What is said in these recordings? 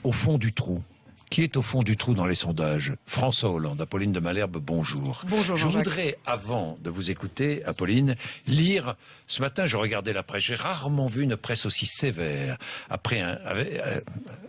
au fond du trou. Qui est au fond du trou dans les sondages? François Hollande. Apolline de Malherbe, bonjour. Bonjour Je Jean-Jacques. voudrais, avant de vous écouter, Apolline, lire... Ce matin, je regardais la presse. J'ai rarement vu une presse aussi sévère,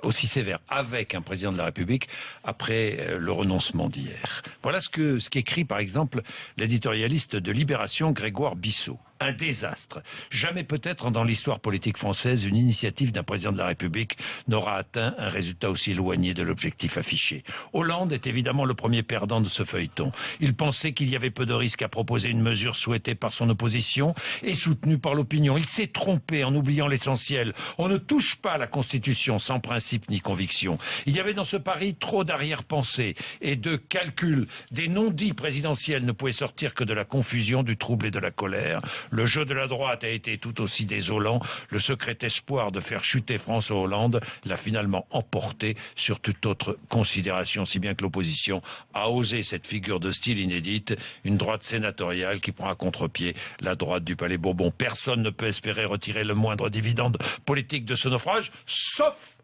aussi sévère avec un président de la République après le renoncement d'hier. Voilà ce qu'écrit, par exemple, l'éditorialiste de Libération, Grégoire Bissot. Un désastre. Jamais peut-être dans l'histoire politique française, une initiative d'un président de la République n'aura atteint un résultat aussi éloigné de l'objectif affiché. Hollande est évidemment le premier perdant de ce feuilleton. Il pensait qu'il y avait peu de risques à proposer une mesure souhaitée par son opposition et soutenue par l'opinion. Il s'est trompé en oubliant l'essentiel. On ne touche pas à la Constitution sans principe ni conviction. Il y avait dans ce pari trop d'arrière-pensée et de calculs. Des non-dits présidentiels ne pouvaient sortir que de la confusion, du trouble et de la colère. Le jeu de la droite a été tout aussi désolant. Le secret espoir de faire chuter François Hollande l'a finalement emporté sur toute autre considération, si bien que l'opposition a osé cette figure de style inédite, une droite sénatoriale qui prend à contre-pied la droite du Palais Bourbon. Personne ne peut espérer retirer le moindre dividende politique de ce naufrage, sauf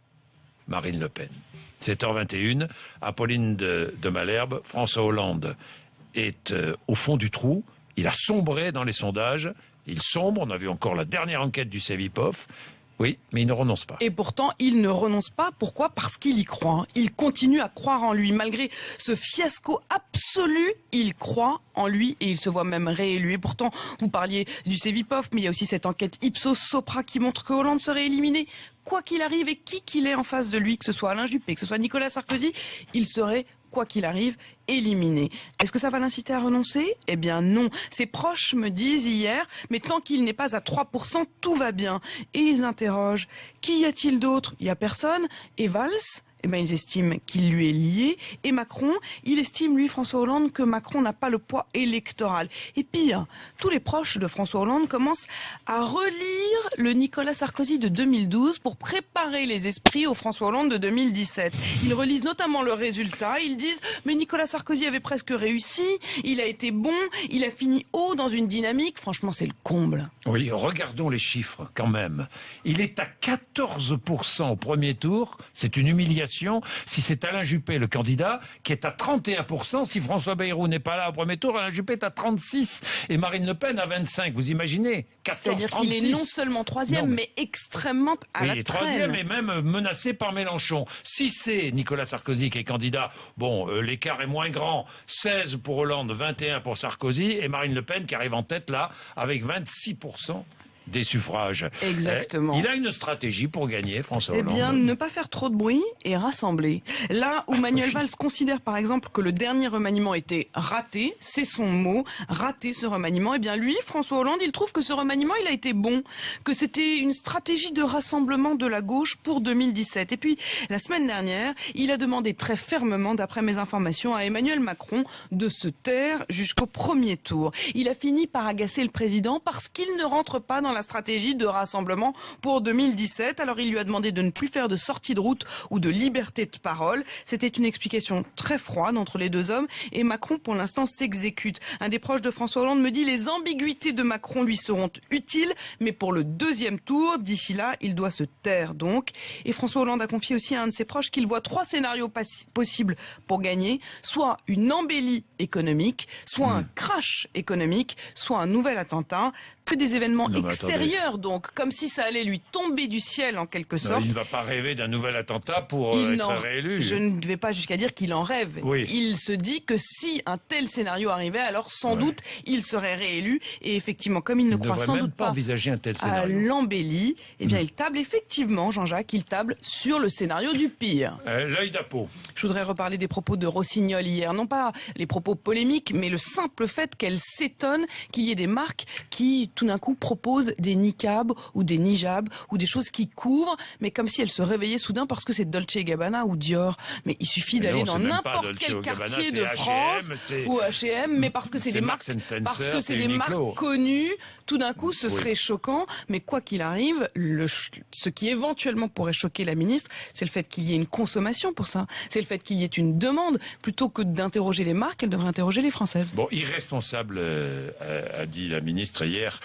Marine Le Pen. 7h21, Apolline de Malherbe, François Hollande est au fond du trou. Il a sombré dans les sondages. Il sombre. On a vu encore la dernière enquête du Cevipof. Oui, mais il ne renonce pas. Et pourtant, il ne renonce pas. Pourquoi? Parce qu'il y croit. Il continue à croire en lui. Malgré ce fiasco absolu, il croit en lui et il se voit même réélu. Et pourtant, vous parliez du Cevipof, mais il y a aussi cette enquête Ipsos-Sopra qui montre que Hollande serait éliminé. Quoi qu'il arrive et qui qu'il ait en face de lui, que ce soit Alain Juppé, que ce soit Nicolas Sarkozy, il serait, quoi qu'il arrive, éliminé. Est-ce que ça va l'inciter à renoncer? Eh bien non. Ses proches me disent hier, mais tant qu'il n'est pas à 3%, tout va bien. Et ils interrogent, qui y a-t-il d'autre? Il y a personne? Et Valls? Eh bien, ils estiment qu'il lui est lié. Et Macron, il estime, lui, François Hollande, que Macron n'a pas le poids électoral. Et pire, tous les proches de François Hollande commencent à relire le Nicolas Sarkozy de 2012 pour préparer les esprits au François Hollande de 2017. Ils relisent notamment le résultat. Ils disent, mais Nicolas Sarkozy avait presque réussi, il a été bon, il a fini haut dans une dynamique. Franchement, c'est le comble. Oui, regardons les chiffres quand même. Il est à 14% au premier tour. C'est une humiliation. Si c'est Alain Juppé, le candidat, qui est à 31%, si François Bayrou n'est pas là au premier tour, Alain Juppé est à 36% et Marine Le Pen à 25%. Vous imaginez? 14, c'est-à-dire 36. qu'il est non seulement troisième, mais extrêmement à la traîne. Troisième et même menacé par Mélenchon. Si c'est Nicolas Sarkozy qui est candidat, bon, l'écart est moins grand. 16 pour Hollande, 21 pour Sarkozy, et Marine Le Pen qui arrive en tête là, avec 26% des suffrages. Exactement. Il a une stratégie pour gagner, François Hollande. Eh bien, ne pas faire trop de bruit et rassembler. Là où Manuel Valls considère par exemple que le dernier remaniement était raté, c'est son mot, raté ce remaniement, eh bien lui, François Hollande, il trouve que ce remaniement, il a été bon, que c'était une stratégie de rassemblement de la gauche pour 2017. Et puis, la semaine dernière, il a demandé très fermement, d'après mes informations, à Emmanuel Macron de se taire jusqu'au premier tour. Il a fini par agacer le président parce qu'il ne rentre pas dans la stratégie de rassemblement pour 2017. Alors il lui a demandé de ne plus faire de sortie de route ou de liberté de parole. C'était une explication très froide entre les deux hommes et Macron pour l'instant s'exécute. Un des proches de François Hollande me dit les ambiguïtés de Macron lui seront utiles, mais pour le deuxième tour, d'ici là, il doit se taire donc. Et François Hollande a confié aussi à un de ses proches qu'il voit 3 scénarios possibles pour gagner, soit une embellie économique, soit un crash économique, soit un nouvel attentat. Que des événements extérieurs, donc, comme si ça allait lui tomber du ciel en quelque sorte. Non, il ne va pas rêver d'un nouvel attentat pour être réélu. Je ne vais pas jusqu'à dire qu'il en rêve. Oui. Il se dit que si un tel scénario arrivait, alors sans doute il serait réélu. Et effectivement, comme il ne croit sans doute pas envisager un tel à scénario. l'embellie, eh bien il table effectivement, Jean-Jacques, il table sur le scénario du pire. L'œil d'Apo. Je voudrais reparler des propos de Rossignol hier. Non pas les propos polémiques, mais le simple fait qu'elle s'étonne qu'il y ait des marques qui tout d'un coup proposent des niqabs ou des nijabs ou des choses qui couvrent, mais comme si elles se réveillaient soudain parce que c'est Dolce & Gabbana ou Dior. Mais il suffit d'aller dans n'importe quel quartier de France ou H&M, mais parce que c'est des marques, connues, tout d'un coup ce serait choquant. Mais quoi qu'il arrive, ce qui éventuellement pourrait choquer la ministre, c'est le fait qu'il y ait une consommation pour ça. C'est le fait qu'il y ait une demande. Plutôt que d'interroger les marques, elle devrait interroger les Françaises. Bon, irresponsable, a dit la ministre hier,